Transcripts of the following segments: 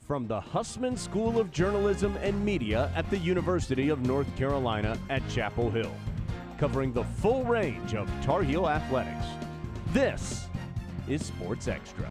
from the Hussman School of Journalism and Media at the University of North Carolina at Chapel Hill, covering the full range of Tar Heel athletics. This is Sports Extra.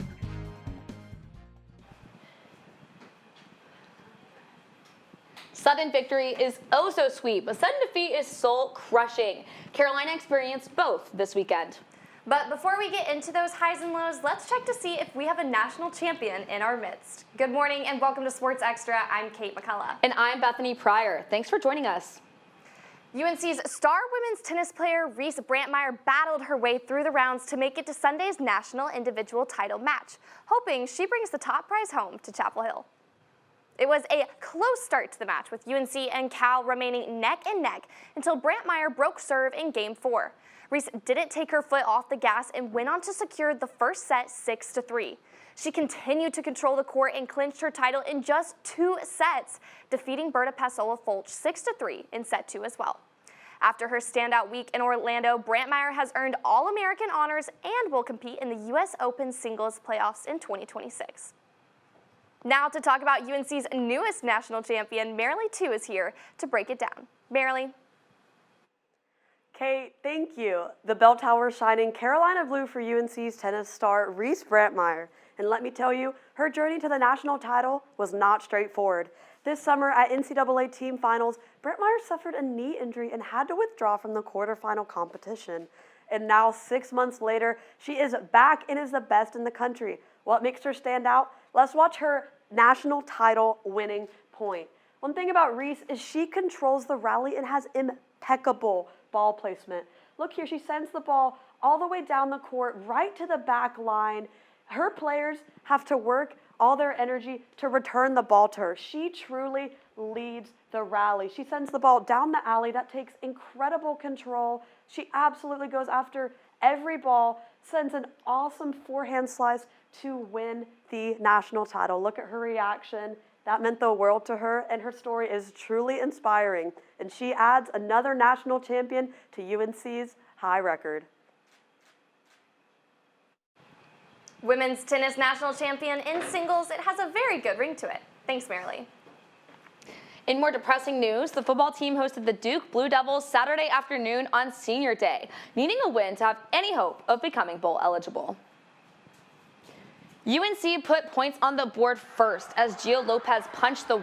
Sudden victory is oh so sweet, but sudden defeat is soul crushing. Carolina experienced both this weekend. But before we get into those highs and lows, let's check to see if we have a national champion in our midst. Good morning and welcome to Sports Extra. I'm Kate McCullough. And I'm Bethany Pryor. Thanks for joining us. UNC's star women's tennis player Reese Brantmeyer battled her way through the rounds to make it to Sunday's national individual title match, hoping she brings the top prize home to Chapel Hill. It was a close start to the match, with UNC and Cal remaining neck and neck until Brantmeyer broke serve in Game 4. Reese didn't take her foot off the gas and went on to secure the first set 6-3. She continued to control the court and clinched her title in just 2 sets, defeating Berta Passola-Folch 6-3 in set 2 as well. After her standout week in Orlando, Brantmeyer has earned All-American honors and will compete in the U.S. Open singles playoffs in 2026. Now to talk about UNC's newest national champion, Marilee Tu is here to break it down. Marilee. Kate, thank you. The bell tower shining Carolina blue for UNC's tennis star Reese Brantmeyer. And let me tell you, her journey to the national title was not straightforward. This summer at NCAA team finals, Brantmeyer suffered a knee injury and had to withdraw from the quarterfinal competition. And now 6 months later, she is back and is the best in the country. What makes her stand out? Let's watch her national title winning point. One thing about Reese is she controls the rally and has impeccable ball placement. Look here, she sends the ball all the way down the court, right to the back line. Her players have to work all their energy to return the ball to her. She truly leads the rally. She sends the ball down the alley. That takes incredible control. She absolutely goes after every ball, sends an awesome forehand slice to win the national title. Look at her reaction. That meant the world to her, and her story is truly inspiring. And she adds another national champion to UNC's high record. Women's tennis national champion in singles, it has a very good ring to it. Thanks, Marilee. In more depressing news, the football team hosted the Duke Blue Devils Saturday afternoon on Senior Day, needing a win to have any hope of becoming bowl eligible. UNC put points on the board first as Gio Lopez punched the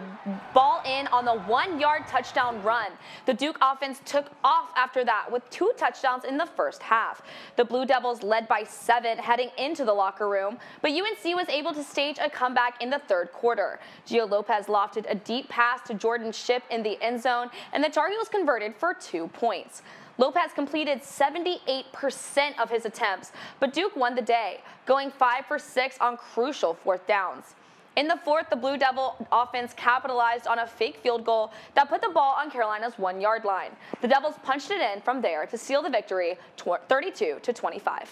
ball in on the 1-yard touchdown run. The Duke offense took off after that with 2 touchdowns in the first half. The Blue Devils led by 7 heading into the locker room, but UNC was able to stage a comeback in the third quarter. Gio Lopez lofted a deep pass to Jordan Shipp in the end zone, and the Tar Heels converted for 2 points. Lopez completed 78% of his attempts, but Duke won the day, going 5 for 6 on crucial 4th downs. In the fourth, the Blue Devil offense capitalized on a fake field goal that put the ball on Carolina's 1-yard line. The Devils punched it in from there to seal the victory 32-25.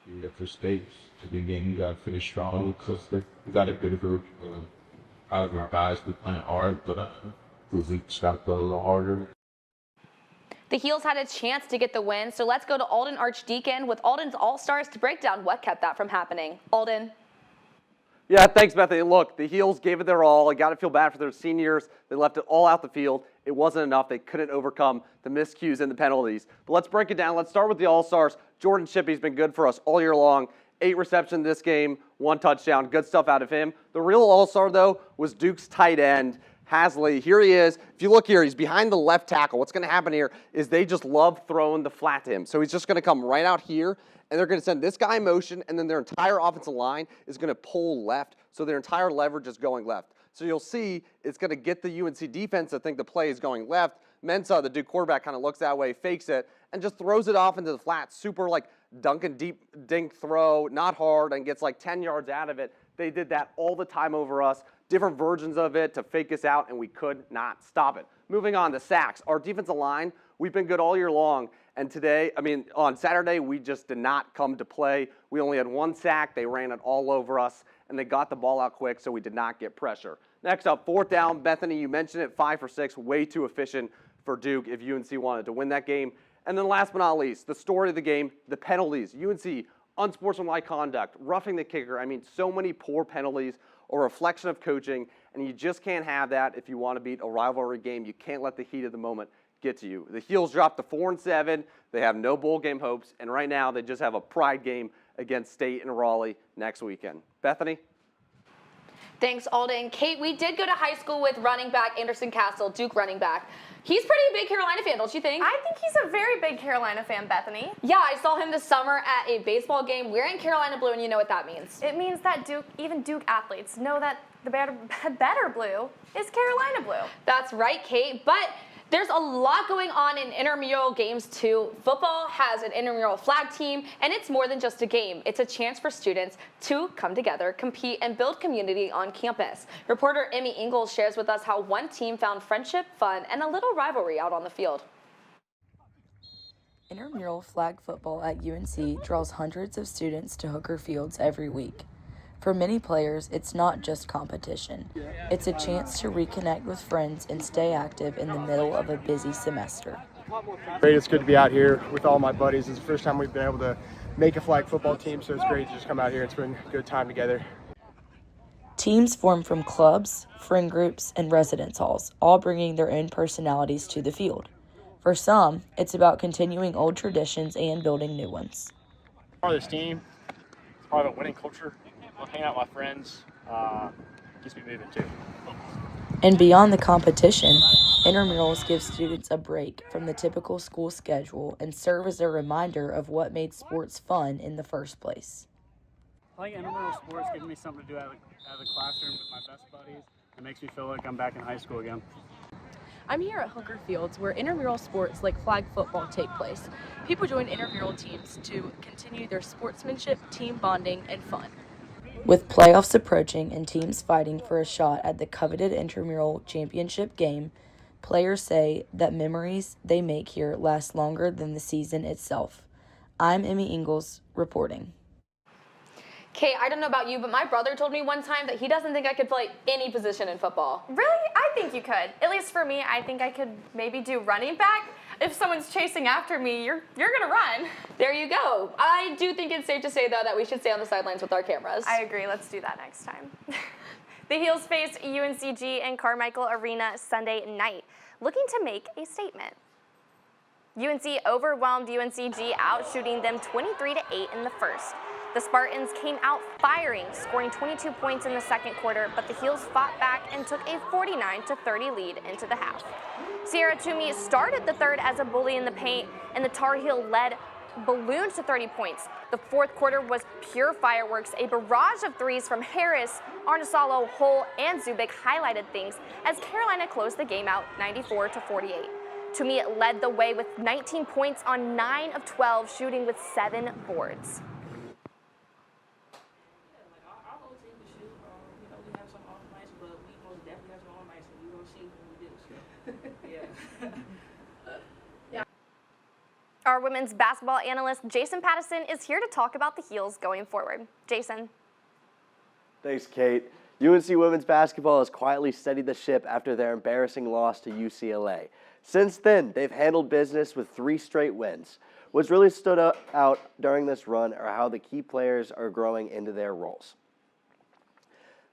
Yeah, for space to the game, you got to finish strong because we got a good group. Out of our guys, we playing hard, but we got to go a little harder. The Heels had a chance to get the win, so let's go to Alden Archdeacon with Alden's All-Stars to break down what kept that from happening. Alden. Yeah, thanks, Bethany. Look, the Heels gave it their all. I got to feel bad for their seniors. They left it all out the field. It wasn't enough. They couldn't overcome the miscues and the penalties. But let's break it down. Let's start with the All-Stars. Jordan Shippey's been good for us all year long. 8 receptions this game, 1 touchdown. Good stuff out of him. The real All-Star, though, was Duke's tight end, Hasley. Here he is. If you look here, he's behind the left tackle. What's going to happen here is they just love throwing the flat to him. So he's just going to come right out here, and they're going to send this guy in motion, and then their entire offensive line is going to pull left, so their entire leverage is going left. So you'll see it's going to get the UNC defense to think the play is going left. Mensah, the Duke quarterback, kind of looks that way, fakes it, and just throws it off into the flat. Super like Duncan deep dink throw, not hard, and gets like 10 yards out of it. They did that all the time over us, different versions of it to fake us out, and we could not stop it. Moving on to sacks. Our defensive line, we've been good all year long, and today, on Saturday, we just did not come to play. We only had 1 sack. They ran it all over us, and they got the ball out quick, so we did not get pressure. Next up, 4th down. Bethany, you mentioned it, 5 for 6, way too efficient for Duke if UNC wanted to win that game. And then last but not least, the story of the game, the penalties. UNC unsportsmanlike conduct, roughing the kicker. I mean, so many poor penalties, a reflection of coaching, and you just can't have that if you want to beat a rivalry game. You can't let the heat of the moment get to you. The Heels dropped to 4-7. They have no bowl game hopes, and right now they just have a pride game against State and Raleigh next weekend. Bethany? Thanks, Alden. Kate, we did go to high school with running back Anderson Castle, Duke running back. He's pretty big Carolina fan, don't you think? I think he's a very big Carolina fan, Bethany. Yeah, I saw him this summer at a baseball game wearing Carolina blue, and you know what that means. It means that even Duke athletes know that the better blue is Carolina blue. That's right, Kate, but there's a lot going on in intramural games too. Football has an intramural flag team, and it's more than just a game. It's a chance for students to come together, compete, and build community on campus. Reporter Emmy Ingalls shares with us how one team found friendship, fun, and a little rivalry out on the field. Intramural flag football at UNC draws hundreds of students to Hooker Fields every week. For many players, it's not just competition. It's a chance to reconnect with friends and stay active in the middle of a busy semester. Great, it's good to be out here with all my buddies. It's the first time we've been able to make a flag football team, so it's great to just come out here and spend a good time together. Teams form from clubs, friend groups, and residence halls, all bringing their own personalities to the field. For some, it's about continuing old traditions and building new ones. Part of this team, it's part of a winning culture. I'll hang out with my friends, keeps me moving too. And beyond the competition, intramurals give students a break from the typical school schedule and serve as a reminder of what made sports fun in the first place. Playing intramural sports gives me something to do out of the classroom with my best buddies. It makes me feel like I'm back in high school again. I'm here at Hooker Fields, where intramural sports like flag football take place. People join intramural teams to continue their sportsmanship, team bonding, and fun. With playoffs approaching and teams fighting for a shot at the coveted intramural championship game, players say that memories they make here last longer than the season itself. I'm Emmy Ingalls reporting. Kate, I don't know about you, but my brother told me one time that he doesn't think I could play any position in football. Really? I think you could. At least for me, I think I could maybe do running back. If someone's chasing after me, you're gonna run. There you go. I do think it's safe to say, though, that we should stay on the sidelines with our cameras. I agree. Let's do that next time. The Heels face UNCG in Carmichael Arena Sunday night, looking to make a statement. UNC overwhelmed UNCG, out-shooting them 23-8 in the first. The Spartans came out firing, scoring 22 points in the second quarter, but the Heels fought back and took a 49-30 lead into the half. Sierra Toomey started the third as a bully in the paint, and the Tar Heel led ballooned to 30 points. The fourth quarter was pure fireworks. A barrage of threes from Harris, Arnasalo, Hull, and Zubik highlighted things as Carolina closed the game out 94-48. Toomey led the way with 19 points on 9 of 12, shooting with 7 boards. Our women's basketball analyst, Jason Pattison, is here to talk about the Heels going forward. Jason. Thanks, Kate. UNC women's basketball has quietly steadied the ship after their embarrassing loss to UCLA. Since then, they've handled business with 3 straight wins. What's really stood out during this run are how the key players are growing into their roles.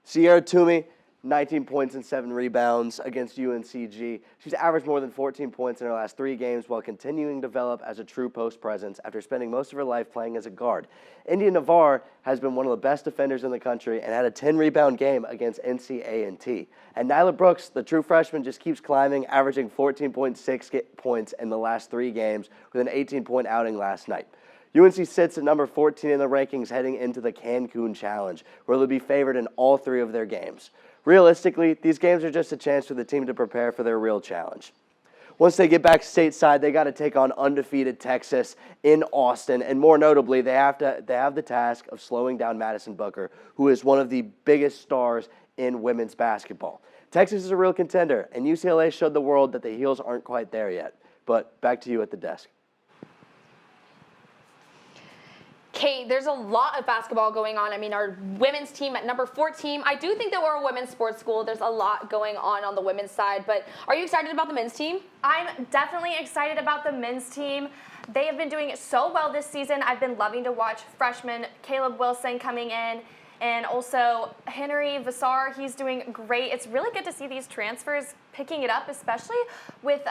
Sierra Toomey, 19 points and 7 rebounds against UNCG. She's averaged more than 14 points in her last 3 games while continuing to develop as a true post presence after spending most of her life playing as a guard. India Navarre has been one of the best defenders in the country and had a 10-rebound game against NC-A&T. And Nyla Brooks, the true freshman, just keeps climbing, averaging 14.6 points in the last 3 games with an 18-point outing last night. UNC sits at number 14 in the rankings heading into the Cancun Challenge, where they'll be favored in all 3 of their games. Realistically, these games are just a chance for the team to prepare for their real challenge. Once they get back stateside, they got to take on undefeated Texas in Austin, and more notably, they have the task of slowing down Madison Booker, who is one of the biggest stars in women's basketball. Texas is a real contender, and UCLA showed the world that the Heels aren't quite there yet. But back to you at the desk. Kate, there's a lot of basketball going on. I mean, our women's team at number 14, I do think that we're a women's sports school. There's a lot going on the women's side, but are you excited about the men's team? I'm definitely excited about the men's team. They have been doing so well this season. I've been loving to watch freshman Caleb Wilson coming in, and also Henry Vassar. He's doing great. It's really good to see these transfers picking it up, especially with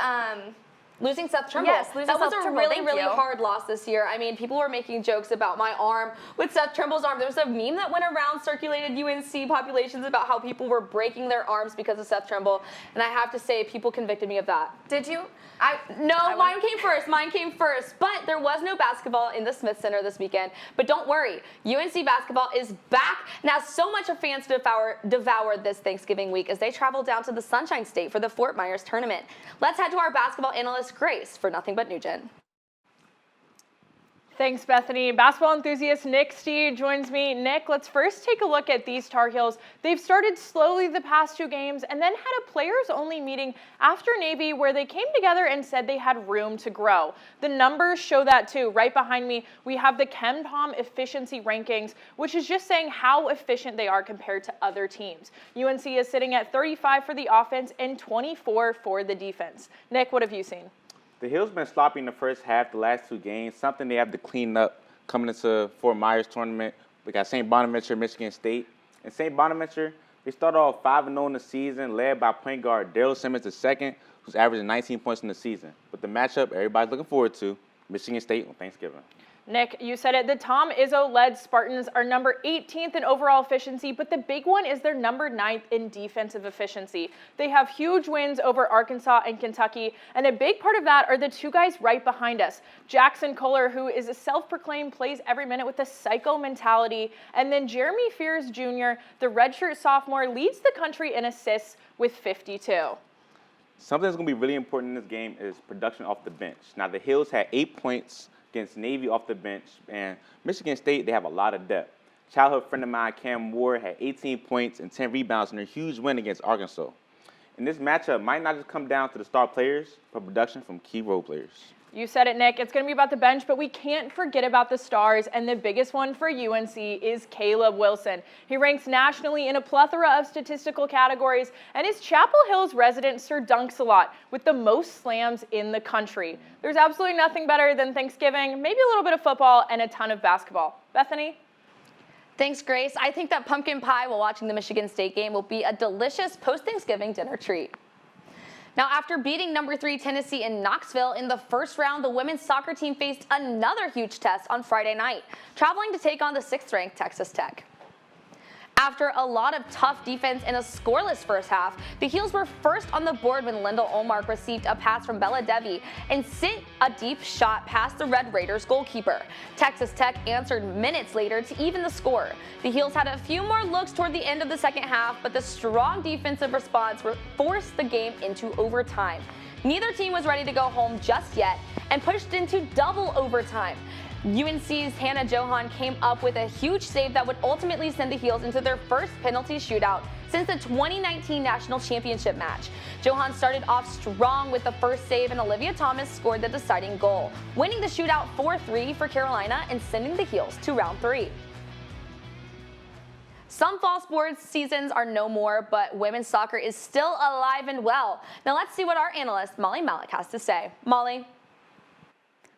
losing Seth Trimble. Yes, losing that was Seth a Trimble. really, Thank really you. hard loss this year. I mean, people were making jokes about my arm with Seth Trimble's arm. There was a meme that went around, circulated UNC populations about how people were breaking their arms because of Seth Trimble, and I have to say, people convicted me of that. Did you? Mine came first. Mine came first. But there was no basketball in the Smith Center this weekend. But don't worry, UNC basketball is back and has so much of fans to devour this Thanksgiving week as they travel down to the Sunshine State for the Fort Myers tournament. Let's head to our basketball analyst Grace for Nothing But Nugent. Thanks, Bethany. Basketball enthusiast Nick Stee joins me. Nick, let's first take a look at these Tar Heels. They've started slowly the past 2 games and then had a players-only meeting after Navy where they came together and said they had room to grow. The numbers show that too. Right behind me, we have the KenPom efficiency rankings, which is just saying how efficient they are compared to other teams. UNC is sitting at 35 for the offense and 24 for the defense. Nick, what have you seen? The Heels been sloppy in the first half, the last 2 games, something they have to clean up coming into Fort Myers tournament. We got St. Bonaventure, Michigan State. And St. Bonaventure, they started off 5-0 in the season, led by point guard Daryl Simmons II, who's averaging 19 points in the season. But the matchup everybody's looking forward to, Michigan State on Thanksgiving. Nick, you said it. The Tom Izzo-led Spartans are number 18th in overall efficiency, but the big one is they're number 9th in defensive efficiency. They have huge wins over Arkansas and Kentucky, and a big part of that are the 2 guys right behind us. Jackson Kohler, who is a self-proclaimed plays every minute with a psycho mentality, and then Jeremy Fears Jr., the redshirt sophomore, leads the country in assists with 52. Something that's going to be really important in this game is production off the bench. Now, the Heels had 8 points against Navy off the bench, and Michigan State, they have a lot of depth. Childhood friend of mine, Cam Moore, had 18 points and 10 rebounds in a huge win against Arkansas. And this matchup might not just come down to the star players, but production from key role players. You said it, Nick. It's going to be about the bench, but we can't forget about the stars, and the biggest one for UNC is Caleb Wilson. He ranks nationally in a plethora of statistical categories, and is Chapel Hill's resident Sir Dunks-a-Lot with the most slams in the country. There's absolutely nothing better than Thanksgiving, maybe a little bit of football, and a ton of basketball. Bethany? Thanks, Grace. I think that pumpkin pie while watching the Michigan State game will be a delicious post-Thanksgiving dinner treat. Now, after beating number 3 Tennessee in Knoxville in the first round, the women's soccer team faced another huge test on Friday night, traveling to take on the 6th-ranked Texas Tech. After a lot of tough defense and a scoreless first half, the Heels were first on the board when Linda Olmark received a pass from Bella Devi and sent a deep shot past the Red Raiders goalkeeper. Texas Tech answered minutes later to even the score. The Heels had a few more looks toward the end of the second half, but the strong defensive response forced the game into overtime. Neither team was ready to go home just yet and pushed into double overtime. UNC's Hannah Johan came up with a huge save that would ultimately send the Heels into their first penalty shootout since the 2019 national championship match. Johan started off strong with the first save, and Olivia Thomas scored the deciding goal, winning the shootout 4-3 for Carolina and sending the Heels to round 3. Some fall sports seasons are no more, but women's soccer is still alive and well. Now let's see what our analyst Molly Malik has to say. Molly?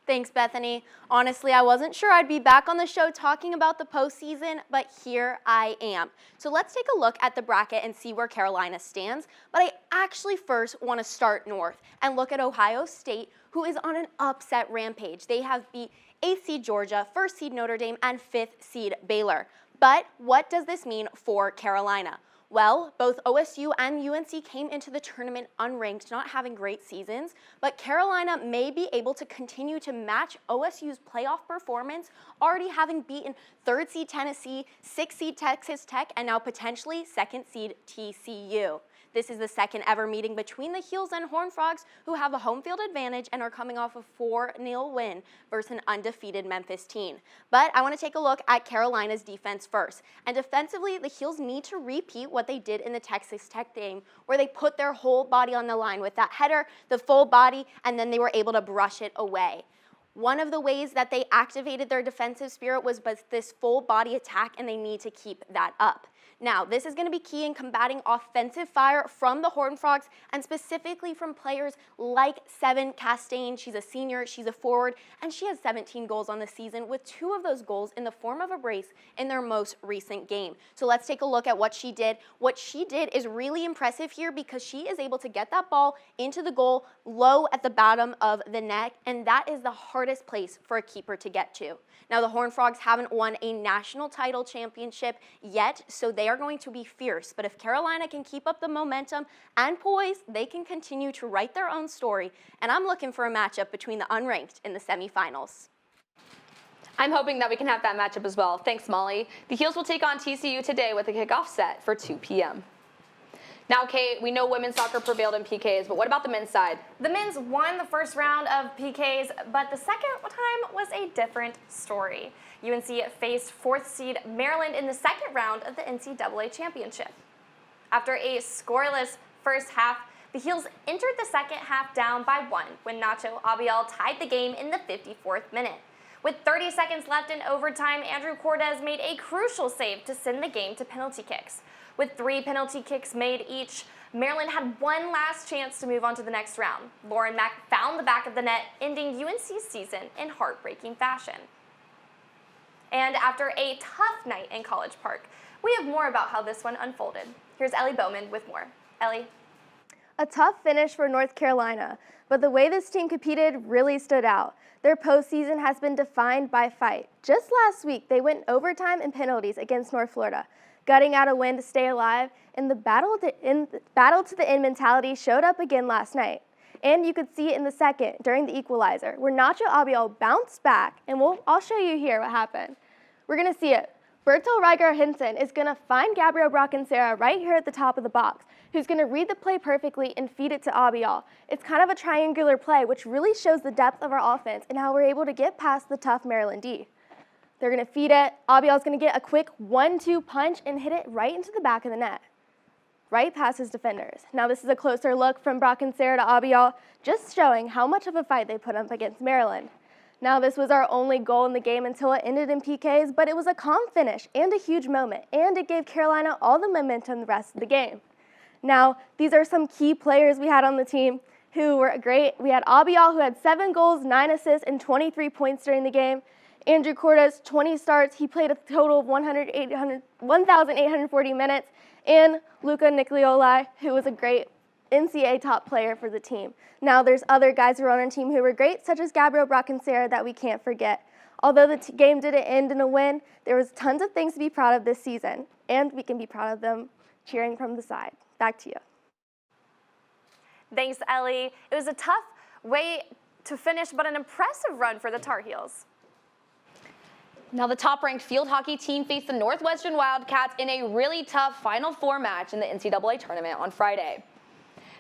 Thanks, Bethany. Honestly, I wasn't sure I'd be back on the show talking about the postseason, but here I am. So let's take a look at the bracket and see where Carolina stands. But I actually first want to start north and look at Ohio State, who is on an upset rampage. They have beat 8th seed Georgia, 1st seed Notre Dame, and 5th seed Baylor. But what does this mean for Carolina? Well, both OSU and UNC came into the tournament unranked, not having great seasons, but Carolina may be able to continue to match OSU's playoff performance, already having beaten 3rd seed Tennessee, 6th seed Texas Tech, and now potentially 2nd seed TCU. This is the second ever meeting between the Heels and Horned Frogs, who have a home field advantage and are coming off a 4-0 win versus an undefeated Memphis team. But I want to take a look at Carolina's defense first. And defensively, the Heels need to repeat what they did in the Texas Tech game, where they put their whole body on the line with that header, the full body, and then they were able to brush it away. One of the ways that they activated their defensive spirit was this full body attack, and they need to keep that up. Now, this is going to be key in combating offensive fire from the Horned Frogs and specifically from players like Seven Castaigne. She's a senior, she's a forward, and she has 17 goals on the season with 2 of those goals in the form of a brace in their most recent game. So let's take a look at what she did. What she did is really impressive here because she is able to get that ball into the goal low at the bottom of the net, and that is the hardest place for a keeper to get to. Now, the Horned Frogs haven't won a national title championship yet, so they are going to be fierce. But if Carolina can keep up the momentum and poise, they can continue to write their own story. And I'm looking for a matchup between the unranked in the semifinals. I'm hoping that we can have that matchup as well. Thanks, Molly. The Heels will take on TCU today with a kickoff set for 2 p.m. Now, Kate, we know women's soccer prevailed in PKs, but what about the men's side? The men's won the first round of PKs, but the second time was a different story. UNC faced 4th seed Maryland in the second round of the NCAA championship. After a scoreless first half, the Heels entered the second half down by 1 when Nacho Abiel tied the game in the 54th minute. With 30 seconds left in overtime, Andrew Cordes made a crucial save to send the game to penalty kicks. With 3 penalty kicks made each, Maryland had one last chance to move on to the next round. Lauren Mack found the back of the net, ending UNC's season in heartbreaking fashion. And after a tough night in College Park, we have more about how this one unfolded. Here's Ellie Bowman with more. Ellie? A tough finish for North Carolina, but the way this team competed really stood out. Their postseason has been defined by fight. Just last week, they went overtime and penalties against North Florida, gutting out a win to stay alive, and the battle to the end mentality showed up again last night. And you could see it in the second during the equalizer, where Nacho Abiel bounced back, and I'll show you here what happened. We're going to see it. Berto Rygar Hinson is going to find Gabrielle Brockensera right here at the top of the box, who's going to read the play perfectly and feed it to Abiel. It's kind of a triangular play, which really shows the depth of our offense and how we're able to get past the tough Maryland D. They're going to feed it. Abiel's going to get a quick 1-2 punch and hit it right into the back of the net, right past his defenders. Now this is a closer look from Brockensera to Abiel, just showing how much of a fight they put up against Maryland. Now this was our only goal in the game until it ended in PKs, but it was a calm finish and a huge moment, and it gave Carolina all the momentum the rest of the game. Now, these are some key players we had on the team who were great. We had Abiel, who had 7 goals, 9 assists, and 23 points during the game. Andrew Cordes, 20 starts. He played a total of 1,840 minutes. And Luca Nicolioli, who was a great NCAA top player for the team. Now, there's other guys who are on our team who were great, such as Gabrielle Brockensera, that we can't forget. Although the game didn't end in a win, there was tons of things to be proud of this season, and we can be proud of them cheering from the side. Back to you. Thanks, Ellie. It was a tough way to finish, but an impressive run for the Tar Heels. Now the top-ranked field hockey team faced the Northwestern Wildcats in a really tough Final Four match in the NCAA tournament on Friday.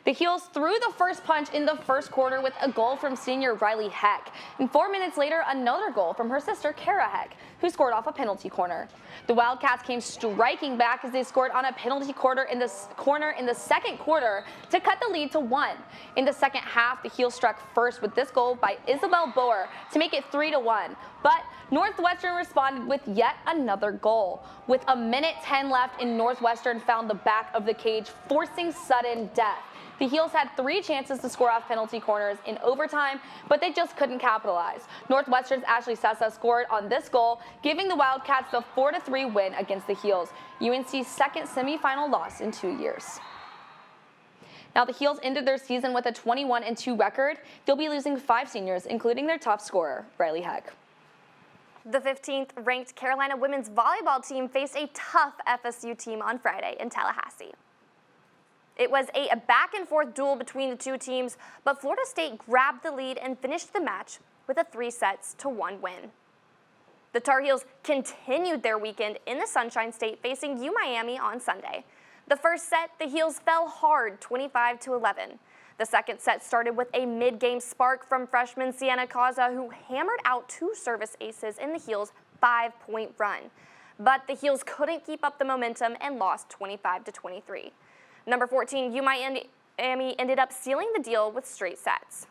The Heels threw the first punch in the first quarter with a goal from senior Riley Heck, and 4 minutes later, another goal from her sister Kara Heck, who scored off a penalty corner. The Wildcats came striking back as they scored on a penalty corner in the second quarter to cut the lead to 1. In the second half, the Heels struck first with this goal by Isabel Boer to make it 3-1. But Northwestern responded with yet another goal. With a minute 10 left, Northwestern found the back of the cage, forcing sudden death. The Heels had 3 chances to score off penalty corners in overtime, but they just couldn't capitalize. Northwestern's Ashley Sessa scored on this goal, giving the Wildcats the 4-3 win against the Heels, UNC's second semifinal loss in 2 years. Now the Heels ended their season with a 21-2 record. They'll be losing 5 seniors, including their top scorer, Riley Heck. The 15th ranked Carolina women's volleyball team faced a tough FSU team on Friday in Tallahassee. It was a back-and-forth duel between the two teams, but Florida State grabbed the lead and finished the match with a 3-1 win. The Tar Heels continued their weekend in the Sunshine State, facing UMiami on Sunday. The first set, the Heels fell hard, 25-11. The second set started with a mid-game spark from freshman Sienna Causa, who hammered out 2 service aces in the Heels' 5-point run. But the Heels couldn't keep up the momentum and lost 25-23. Number 14, UMiami ended up sealing the deal with straight sets.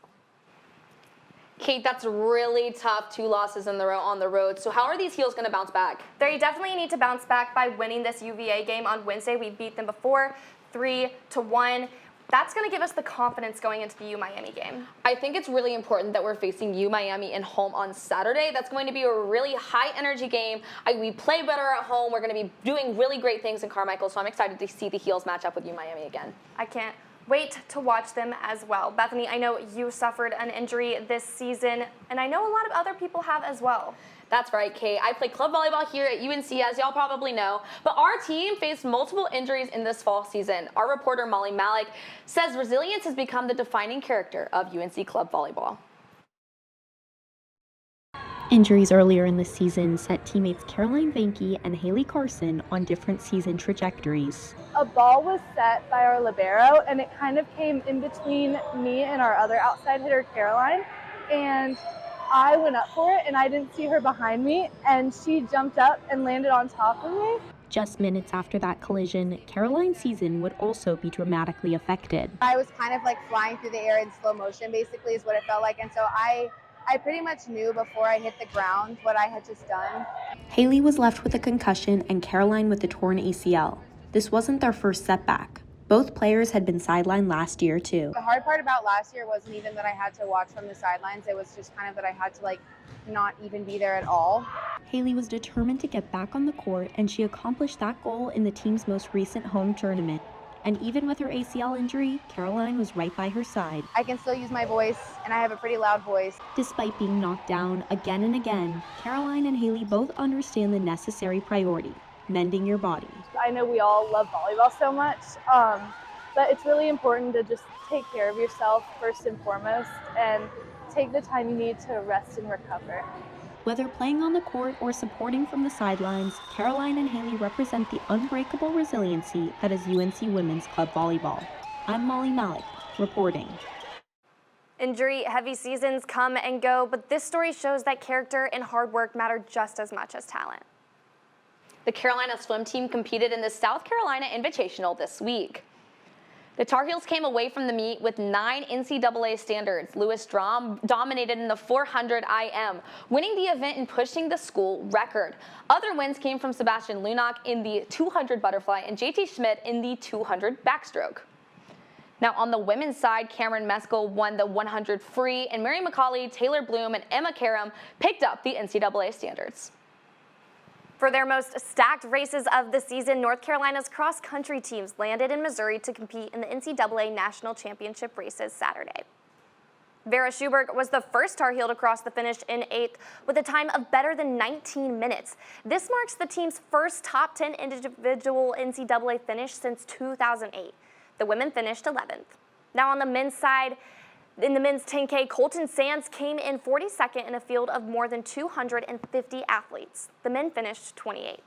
Kate, that's really tough. 2 losses in a row on the road. So how are these Heels going to bounce back? They definitely need to bounce back by winning this UVA game on Wednesday. We beat them before, 3-1. That's going to give us the confidence going into the U-Miami game. I think it's really important that we're facing U-Miami in home on Saturday. That's going to be a really high-energy game. We play better at home. We're going to be doing really great things in Carmichael, so I'm excited to see the Heels match up with U-Miami again. I can't wait to watch them as well. Bethany, I know you suffered an injury this season, and I know a lot of other people have as well. That's right, Kate. I play club volleyball here at UNC, as y'all probably know, but our team faced multiple injuries in this fall season. Our reporter, Molly Malik, says resilience has become the defining character of UNC club volleyball. Injuries earlier in the season set teammates Caroline Vanke and Haley Carson on different season trajectories. A ball was set by our libero, and it kind of came in between me and our other outside hitter, Caroline, and I went up for it, and I didn't see her behind me, and she jumped up and landed on top of me. Just minutes after that collision, Caroline's season would also be dramatically affected. I was kind of like flying through the air in slow motion, basically, is what it felt like, and so I pretty much knew before I hit the ground what I had just done. Haley was left with a concussion and Caroline with a torn ACL. This wasn't their first setback. Both players had been sidelined last year, too. The hard part about last year wasn't even that I had to watch from the sidelines. It was just kind of that I had to not even be there at all. Haley was determined to get back on the court, and she accomplished that goal in the team's most recent home tournament. And even with her ACL injury, Caroline was right by her side. I can still use my voice, and I have a pretty loud voice. Despite being knocked down again and again, Caroline and Haley both understand the necessary priority: mending your body. I know we all love volleyball so much, but it's really important to just take care of yourself first and foremost, and take the time you need to rest and recover. Whether playing on the court or supporting from the sidelines, Caroline and Haley represent the unbreakable resiliency that is UNC Women's Club Volleyball. I'm Molly Malik, reporting. Injury-heavy seasons come and go, but this story shows that character and hard work matter just as much as talent. The Carolina swim team competed in the South Carolina Invitational this week. The Tar Heels came away from the meet with 9 NCAA standards. Lewis Strom dominated in the 400 IM, winning the event and pushing the school record. Other wins came from Sebastian Lunak in the 200 butterfly and JT Schmidt in the 200 backstroke. Now on the women's side, Cameron Meskel won the 100 free, and Mary McCauley, Taylor Bloom, and Emma Karam picked up the NCAA standards. For their most stacked races of the season, North Carolina's cross-country teams landed in Missouri to compete in the NCAA National Championship races Saturday. Vera Schuberg was the first Tar Heel to cross the finish in 8th with a time of better than 19 minutes. This marks the team's first top 10 individual NCAA finish since 2008. The women finished 11th. Now on the men's side, in the men's 10K, Colton Sands came in 42nd in a field of more than 250 athletes. The men finished 28th.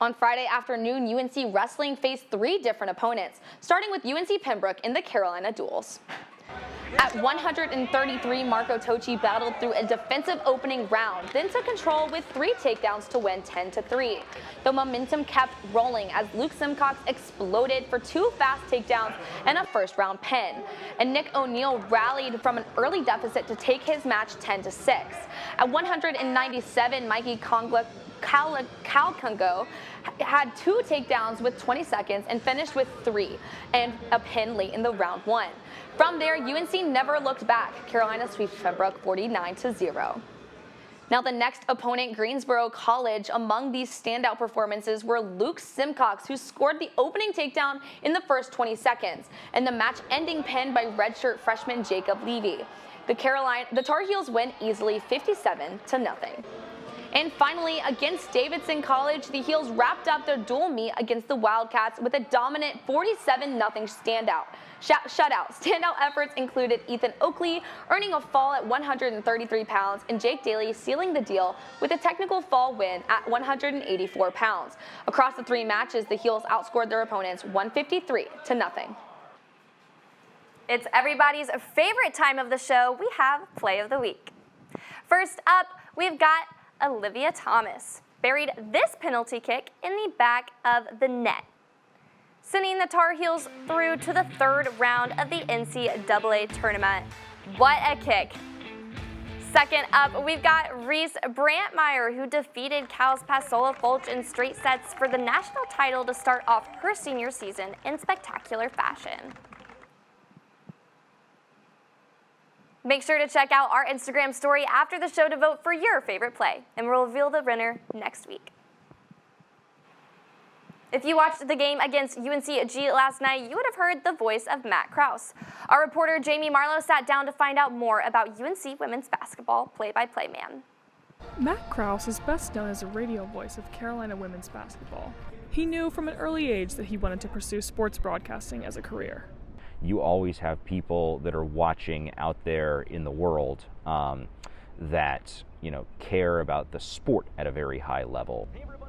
On Friday afternoon, UNC Wrestling faced 3 different opponents, starting with UNC Pembroke in the Carolina Duels. At 133, Marco Tocci battled through a defensive opening round, then took control with 3 takedowns to win 10-3. The momentum kept rolling as Luke Simcox exploded for 2 fast takedowns and a first-round pin. And Nick O'Neill rallied from an early deficit to take his match 10-6. At 197, Mikey Calcongo had 2 takedowns with 20 seconds and finished with 3 and a pin late in the round 1. From there, UNC never looked back. Carolina sweeps Pembroke 49-0. Now the next opponent, Greensboro College. Among these standout performances were Luke Simcox, who scored the opening takedown in the first 20 seconds, and the match-ending pin by redshirt freshman Jacob Levy. The Tar Heels win easily 57-0. And finally, against Davidson College, the Heels wrapped up their dual meet against the Wildcats with a dominant 47-0 shutout. Standout efforts included Ethan Oakley earning a fall at 133 pounds and Jake Daly sealing the deal with a technical fall win at 184 pounds. Across the 3 matches, the Heels outscored their opponents 153-0. It's everybody's favorite time of the show. We have Play of the Week. First up, we've got Olivia Thomas buried this penalty kick in the back of the net, sending the Tar Heels through to the 3rd round of the NCAA tournament. What a kick. Second up, we've got Reese Brantmeyer, who defeated Cal's Pasola Fulch in straight sets for the national title to start off her senior season in spectacular fashion. Make sure to check out our Instagram story after the show to vote for your favorite play, and we'll reveal the winner next week. If you watched the game against UNCG last night, you would have heard the voice of Matt Krause. Our reporter Jamie Marlowe sat down to find out more about UNC women's basketball play-by-play man. Matt Krause is best known as a radio voice of Carolina women's basketball. He knew from an early age that he wanted to pursue sports broadcasting as a career. You always have people that are watching out there in the world that care about the sport at a very high level.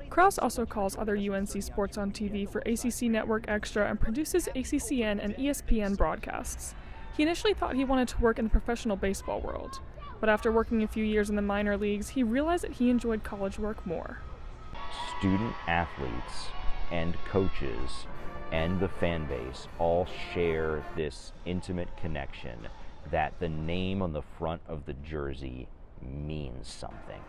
Krause also calls other UNC sports on TV for ACC Network Xtra and produces ACCN and ESPN broadcasts. He initially thought he wanted to work in the professional baseball world, but after working a few years in the minor leagues, he realized that he enjoyed college work more. Student athletes and coaches and the fan base all share this intimate connection that the name on the front of the jersey means something.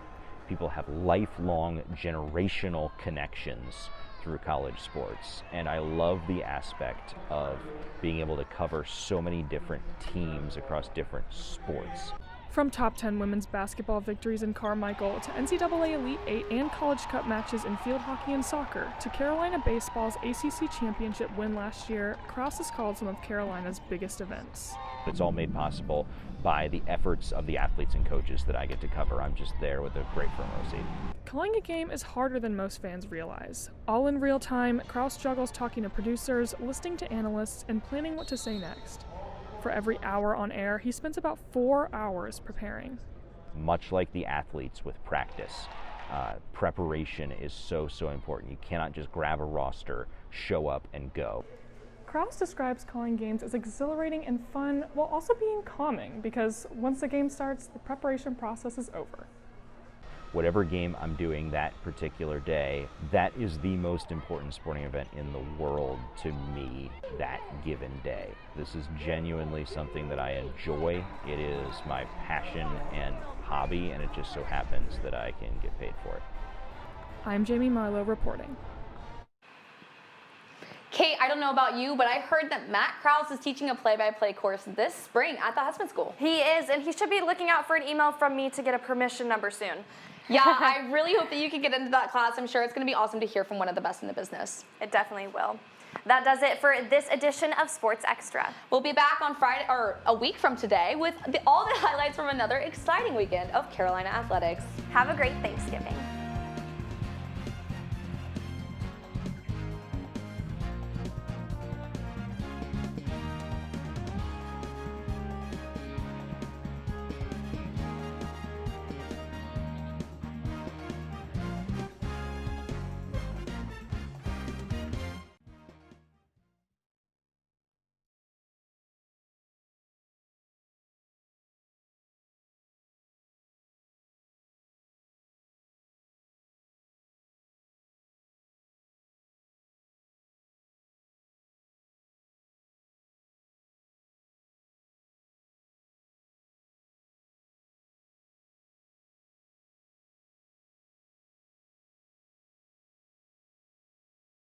People have lifelong generational connections through college sports, and I love the aspect of being able to cover so many different teams across different sports. From top 10 women's basketball victories in Carmichael to NCAA Elite 8 and College Cup matches in field hockey and soccer to Carolina baseball's ACC championship win last year, Krause has called some of Carolina's biggest events. It's all made possible by the efforts of the athletes and coaches that I get to cover. I'm just there with a great front row seat. Calling a game is harder than most fans realize. All in real time, Krause juggles talking to producers, listening to analysts, and planning what to say next. For every hour on air, he spends about 4 hours preparing. Much like the athletes with practice, preparation is so important. You cannot just grab a roster, show up, and go. Krause describes calling games as exhilarating and fun while also being calming because once the game starts, the preparation process is over. Whatever game I'm doing that particular day, that is the most important sporting event in the world to me that given day. This is genuinely something that I enjoy. It is my passion and hobby, and it just so happens that I can get paid for it. I'm Jamie Marlowe reporting. Kate, I don't know about you, but I heard that Matt Krause is teaching a play-by-play course this spring at the Husband School. He is, and he should be looking out for an email from me to get a permission number soon. Yeah, I really hope that you can get into that class. I'm sure it's going to be awesome to hear from one of the best in the business. It definitely will. That does it for this edition of Sports Extra. We'll be back on Friday, or a week from today, with all the highlights from another exciting weekend of Carolina athletics. Have a great Thanksgiving.